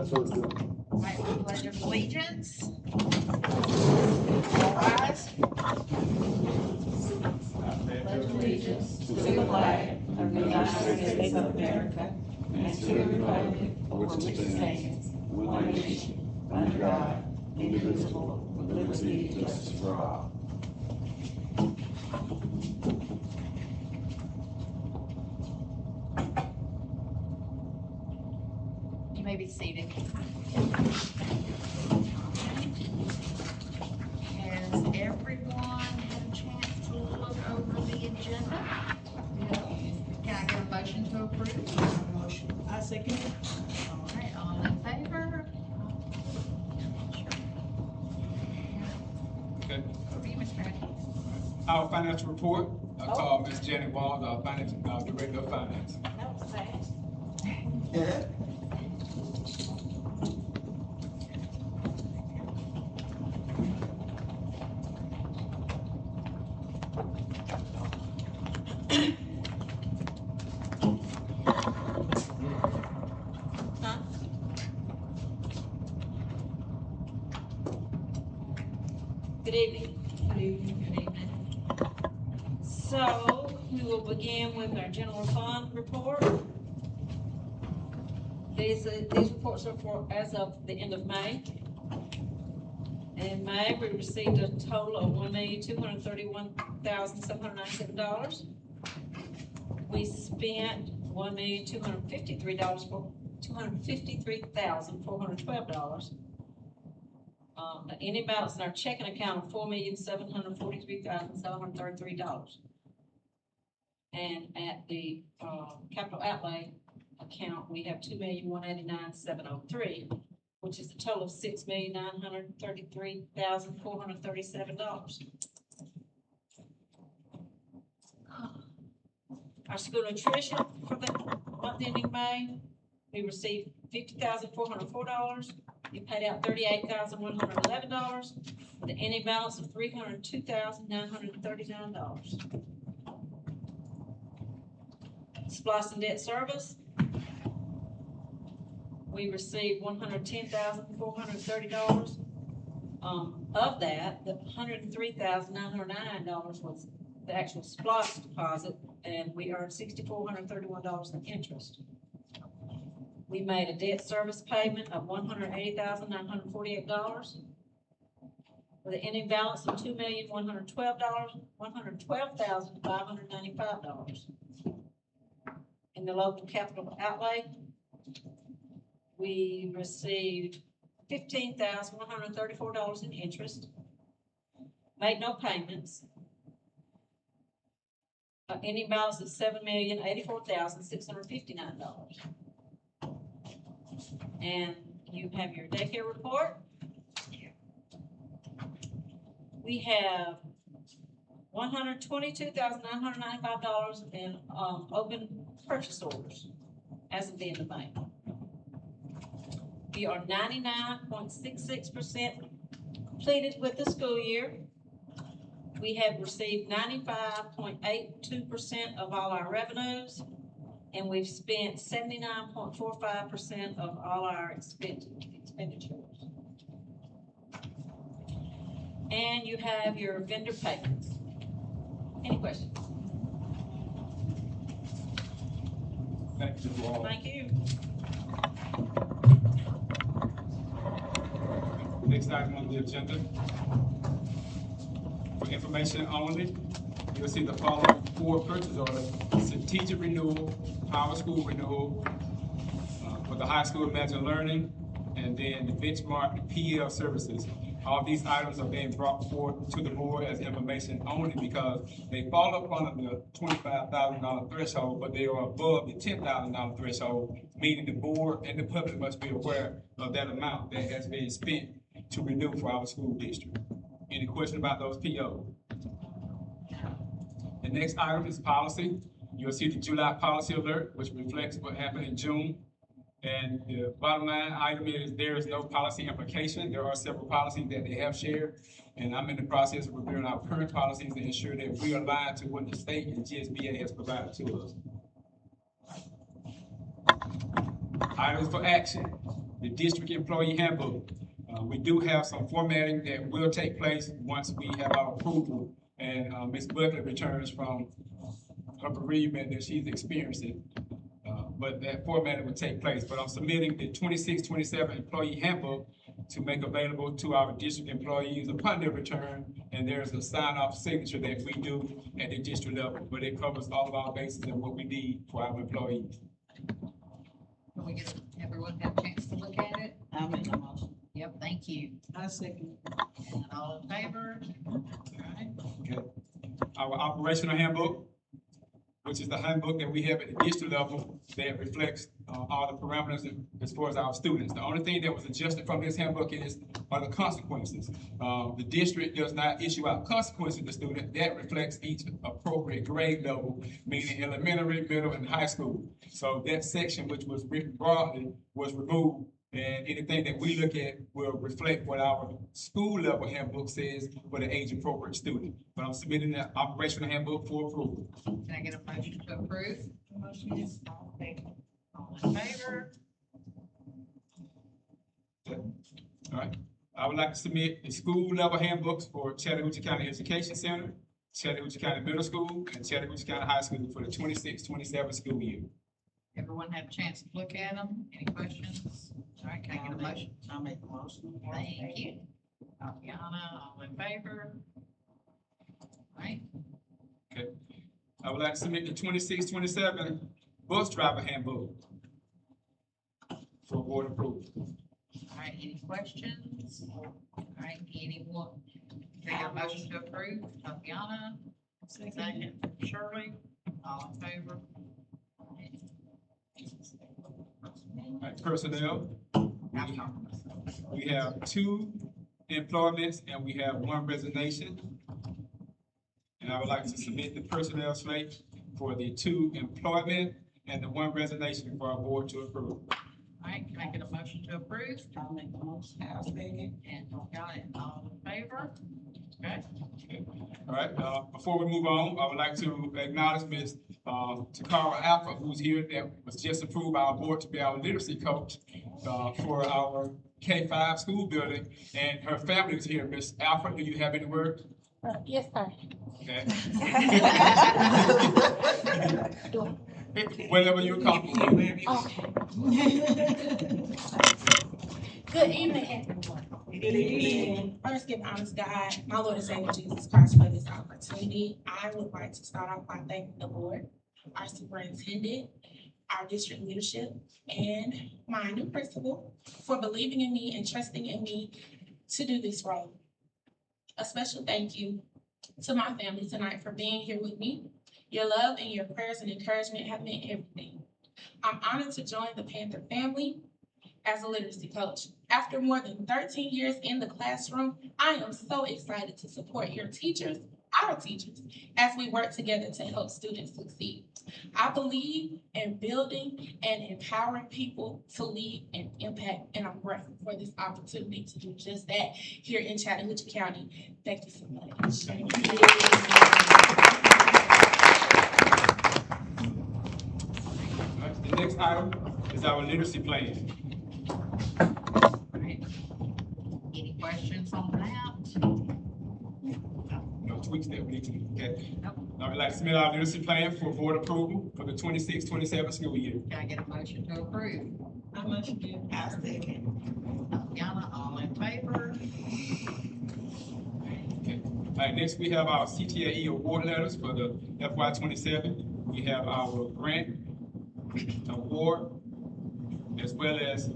That's what it's doing. Right, Pledge of Allegiance. All rise. Pledge allegiance to the flag of the United States of America and to the republic for which it stands, one nation, under God, indivisible, with liberty and justice for all. You may be seated. Has everyone had a chance to look over the agenda? Can I get a motion to approve? Motion. I second it. All right, all in favor? Okay. Over to you, Mr. Mayor. Our financial report, I call Ms. Janet Walls, our Director of Finance. That was fast. Good evening. Good evening. So we will begin with our general fund report. These reports are for as of the end of May. In May, we received a total of $1,231,797. We spent $253,412. The ending balance in our checking account of $4,743,733. And at the capital outlay account, we have $2,189,703, which is a total of $6,933,437. Our school nutrition for the month ending May, we received $50,404. We paid out $38,111 with an ending balance of $302,939. Splice and debt service, we received $110,430. Of that, the $103,909 was the actual splice deposit, and we earned $6,431 in interest. We made a debt service payment of $180,948 with an ending balance of $112,595. In the local capital outlay, we received $15,134 in interest, made no payments, ending balance of $7,084,659. And you have your daycare report. We have $122,995 in open purchase orders as of the end of May. We are 99.66% completed with the school year. We have received 95.82% of all our revenues, and we've spent 79.45% of all our expenditures. And you have your vendor payments. Any questions? Thank you all. Thank you. Next item on the agenda. For information only, you'll see the following 4 purchase orders: strategic renewal, power school renewal, for the high school Imagine Learning, and then the benchmark PL services. All these items are being brought forth to the board as information only because they fall up under the $25,000 threshold, but they are above the $10,000 threshold, meaning the board and the public must be aware of that amount that has been spent to renew for our school district. Any question about those PO? The next item is policy. You'll see the July policy alert, which reflects what happened in June. And the bottom line item is there is no policy implication. There are several policies that they have shared, and I'm in the process of reviewing our current policies to ensure that we are aligned to what the state and GSBA has provided to us. Items for action. the district employee handbook. We do have some formatting that will take place once we have our approval and Ms. Buckley returns from her bereavement that she's experiencing. But that formatting will take place. But I'm submitting the 26-27 employee handbook to make available to our district employees upon their return. And there's a sign-off signature that we do at the district level, but it covers all of our bases and what we need for our employees. Can we get, everyone have a chance to look at it? I'll make a motion. Yep, thank you. I second. And all in favor? All right. Okay. Our operational handbook, which is the handbook that we have at the district level that reflects all the parameters as far as our students. The only thing that was adjusted from this handbook are the consequences. The district does not issue out consequences to students. That reflects each appropriate grade level, meaning elementary, middle, and high school. So that section, which was written broadly, was removed. And anything that we look at will reflect what our school level handbook says for the age appropriate student. But I'm submitting the operational handbook for approval. Can I get a motion to approve? Motion is all in favor? Okay. All right. I would like to submit the school level handbooks for Chattahoochee County Education Center, Chattahoochee County Middle School, and Chattahoochee County High School for the 26-27 school year. Everyone have a chance to look at them? Any questions? All right, can I get a motion? I'll make a motion. Thank you. Tatiana, all in favor? All right, Okay. I would like to submit the 26-27 bus driver handbook for board approval. all right, any questions? All right, anyone? Can I get a motion to approve? Tatiana, second. Shirley, all in favor? All right. All right, personnel. We have 2 employments and we have 1 resignation. And I would like to submit the personnel slate for the 2 employment and the 1 resignation for our board to approve. All right, can I get a motion to approve? I'll make a motion. I'll second. And got it, all in favor? Okay, All right, before we move on, I would like to acknowledge Ms. Takara Alpha, who's here, that was just approved by our board to be our literacy coach for our K-5 school building, and her family is here. Ms. Alpha, do you have any word? Yes, sir. Okay. Whenever you're comfortable. Okay. Good evening, everyone. Good evening. First, give honest God, my Lord and Savior Jesus Christ, for this opportunity. I would like to start off by thanking the board, our superintendent, our district leadership, and my new principal for believing in me and trusting in me to do this role. A special thank you to my family tonight for being here with me. Your love and your prayers and encouragement have meant everything. I'm honored to join the Panther family as a literacy coach. After more than 13 years in the classroom, I am so excited to support your teachers, our teachers, as we work together to help students succeed. I believe in building and empowering people to lead and impact, and I'm grateful for this opportunity to do just that here in Chattahoochee County. Thank you so much. All right, the next item is our literacy plan. all right. Any questions on that? No tweaks that we need to do, okay? Nope. I would like to submit our literacy plan for board approval for the 26-27 school year. Can I get a motion to approve? I motion to. I second. Tatiana, all in favor? Okay. All right, next we have our CTAE award letters for the FY 27. We have our grant award, as well as,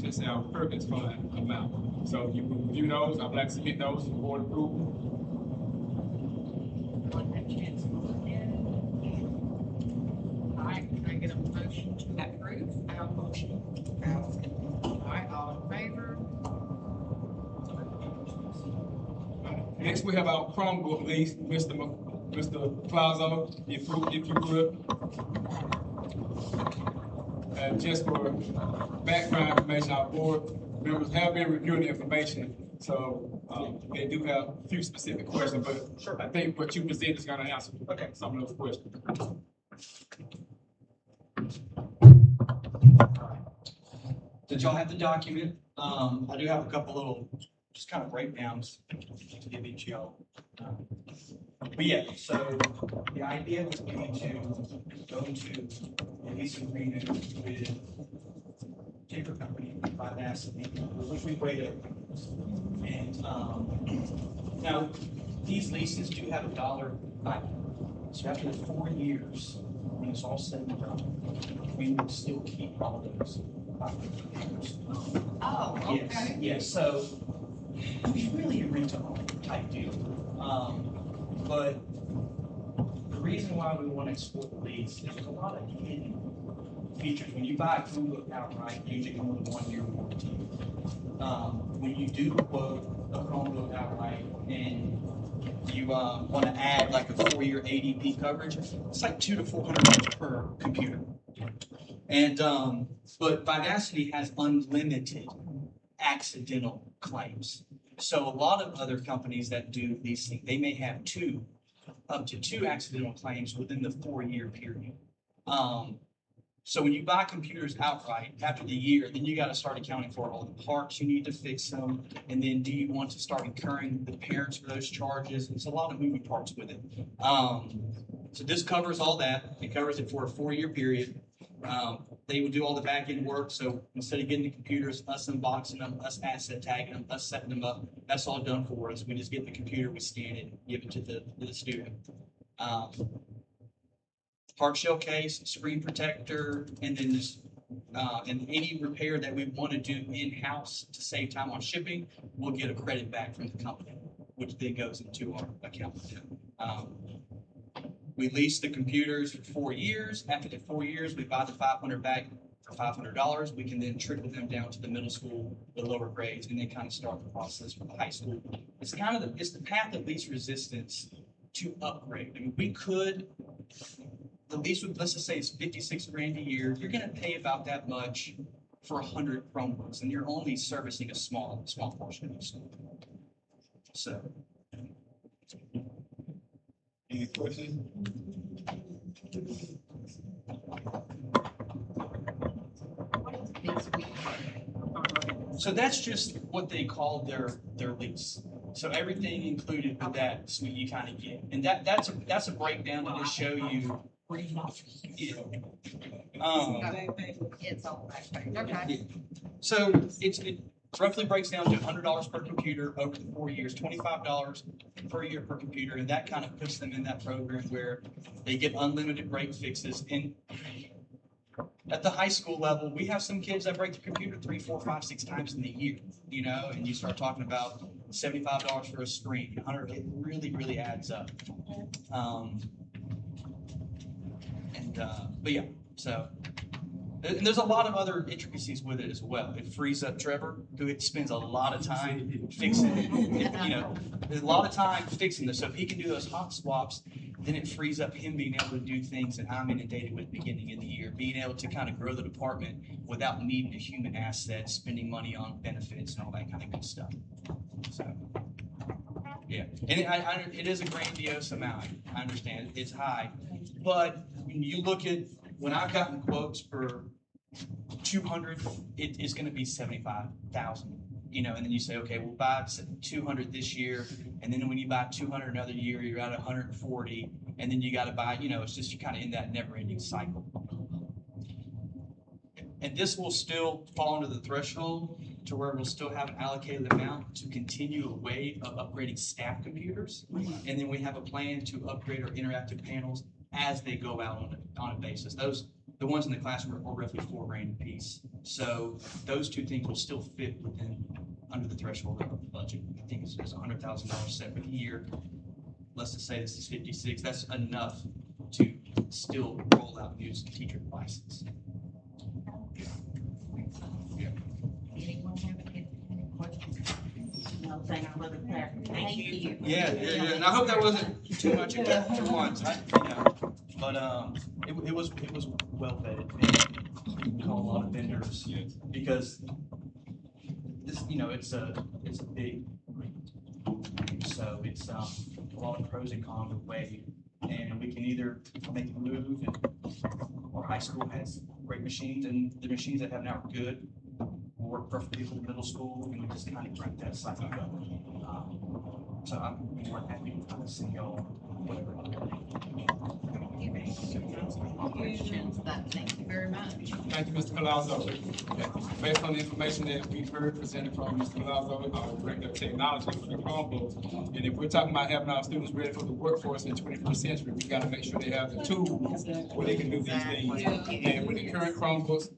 just our purpose fund amount. So if you will review those, I'd like to submit those for board approval. Everyone have a chance to look at it? All right, can I get a motion to approve? I'll motion. All right, all in favor? Next, we have our Chromebook lease, Mr. Plaza, if you would. And just for background information, our board members have been reviewing the information, so they do have a few specific questions, but I think what you present is gonna answer some of those questions. Did y'all have the document? I do have a couple little, just kind of breakdowns to give each of y'all. But yeah, so the idea would be to go to a lease agreement with paper company, Vivacity, which we waited. And, now, these leases do have a dollar value. So after the 4 years, when it's all said and done, we would still keep all those computers. Oh, Yes, okay. yes, so it's really a rent-to-own type deal. But the reason why we want to explore the lease is there's a lot of hidden features. When you buy a Chromebook outright, you usually come with a 1-year warranty. When you do quote a Chromebook outright and you want to add like a 4-year ADP coverage, it's like $200 to $400 per computer. And but Vivacity has unlimited accidental claims. So a lot of other companies that do these things, they may have up to two accidental claims within the 4-year period. So when you buy computers outright after the year, then you got to start accounting for all the parts you need to fix them. And then do you want to start incurring the parents for those charges? It's a lot of moving parts with it. So this covers all that. It covers it for a 4-year period. They would do all the back end work. So instead of getting the computers, us unboxing them, us asset tagging them, us setting them up, that's all done for us. We just get the computer, we scan it, and give it to the student. Hard shell case, screen protector, and then this, and any repair that we want to do in-house to save time on shipping, we'll get a credit back from the company, which then goes into our account. We lease the computers for 4 years. After the 4 years, we buy the 500 back for $500. We can then trickle them down to the middle school, the lower grades, and then kind of start the process for the high school. It's kind of it's the path of least resistance to upgrade. I mean, we could. The lease would, let's just say it's $56 grand a year, you're gonna pay about that much for 100 Chromebooks, and you're only servicing a small portion of the school. So. Any questions? So that's just what they call their lease. So everything included with that suite you kind of get, and that's a breakdown to just show you. Yeah. It's on the back page. Okay. So it roughly breaks down to $100 per computer over the 4 years, $25 per year per computer, and that kind of puts them in that program where they get unlimited break fixes. And at the high school level, we have some kids that break the computer 3, 4, 5, 6 times in the year, you know, and you start talking about $75 for a screen, $100, it really adds up. But yeah, so, and there's a lot of other intricacies with it as well. It frees up Trevor, who spends a lot of time fixing it, you know, there's a lot of time fixing this. So if he can do those hot swaps, then it frees up him being able to do things that I'm inundated with beginning of the year, being able to kind of grow the department without needing a human asset, spending money on benefits and all that kind of good stuff. So, yeah, and it is a grandiose amount. I understand it's high, but when you look at, when I've gotten quotes for 200, it is going to be 75,000. You know, and then you say, okay, we'll buy 200 this year, and then when you buy 200 another year, you're at 140, and then you got to buy, you know, it's just kind of in that never-ending cycle. And this will still fall under the threshold to where we'll still have an allocated amount to continue a wave of upgrading staff computers, and then we have a plan to upgrade our interactive panels as they go out on a basis. The ones in the classroom are roughly $4 grand a piece. So those two things will still fit under the threshold of the budget. I think it's $100,000 set for the year. Let's just say this is 56. That's enough to still roll out new teacher devices. Yeah. Anyone have any questions? No, thank you for the clarification. Thank you. Yeah. And I hope that wasn't too much at once. But it was well vetted. And call a lot of vendors because this, you know, it's a big, so it's a lot of pros and cons of way, and we can either make the move. And our high school has great machines, and the machines that have now are good. will work perfectly for the middle school, and we just kind of keep that cycle going. So I'm more than happy to kind of see y'all, whatever. Questions? Thank you very much. Thank you, Mr. Palazzo. Based on the information that we've heard presented from Mr. Palazzo, our Director of Technology for the Chromebooks, and if we're talking about having our students ready for the workforce in the 21st century, we gotta make sure they have the tools where they can do these things. And with the current Chromebooks,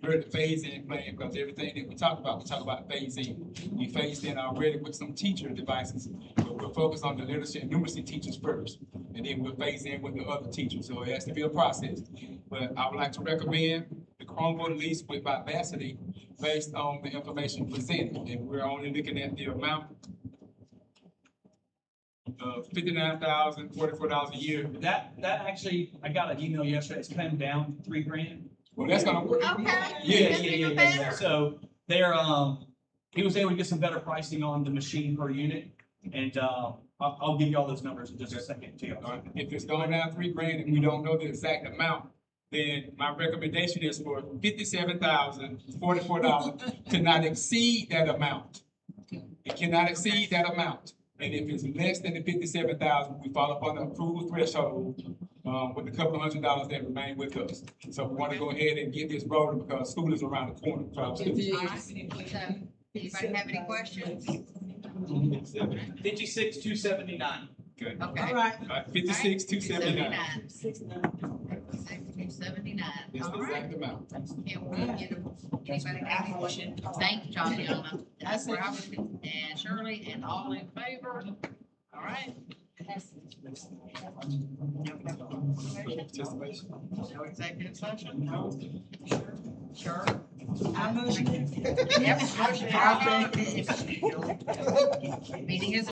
you heard the phase-in plan, because everything that we talk about phase-in. We phased in already with some teacher devices, but we're focused on the literacy and numeracy teachers first, and then we'll phase in with the other teachers, so it has to be a process. But I would like to recommend the Chromebook lease with Vivacity based on the information presented, and we're only looking at the amount of $59,044 a year. That actually, I got an email yesterday, it's come down $3,000. Well, that's gonna work. Okay. Yeah. So they're, he was able to get some better pricing on the machine per unit, and, I'll give you all those numbers in just a second too. If it's going down $3,000 and we don't know the exact amount, then my recommendation is for $57,044 to not exceed that amount. It cannot exceed that amount. And if it's less than the $57,000, we fall upon the approval threshold, with a couple of $100 that remain with us. So we want to go ahead and get this rolling because school is around the corner. All right. So, anybody have any questions? 56,279. Good. Okay. All right. 56,279. 279. It's the All right. exact amount. Can we get anybody have any questions? Thank you, Tatiana. That's Robert and Shirley, and all in favor? All right. Participation. No executive session? Sure. I motion. Yep. Motion. Meeting is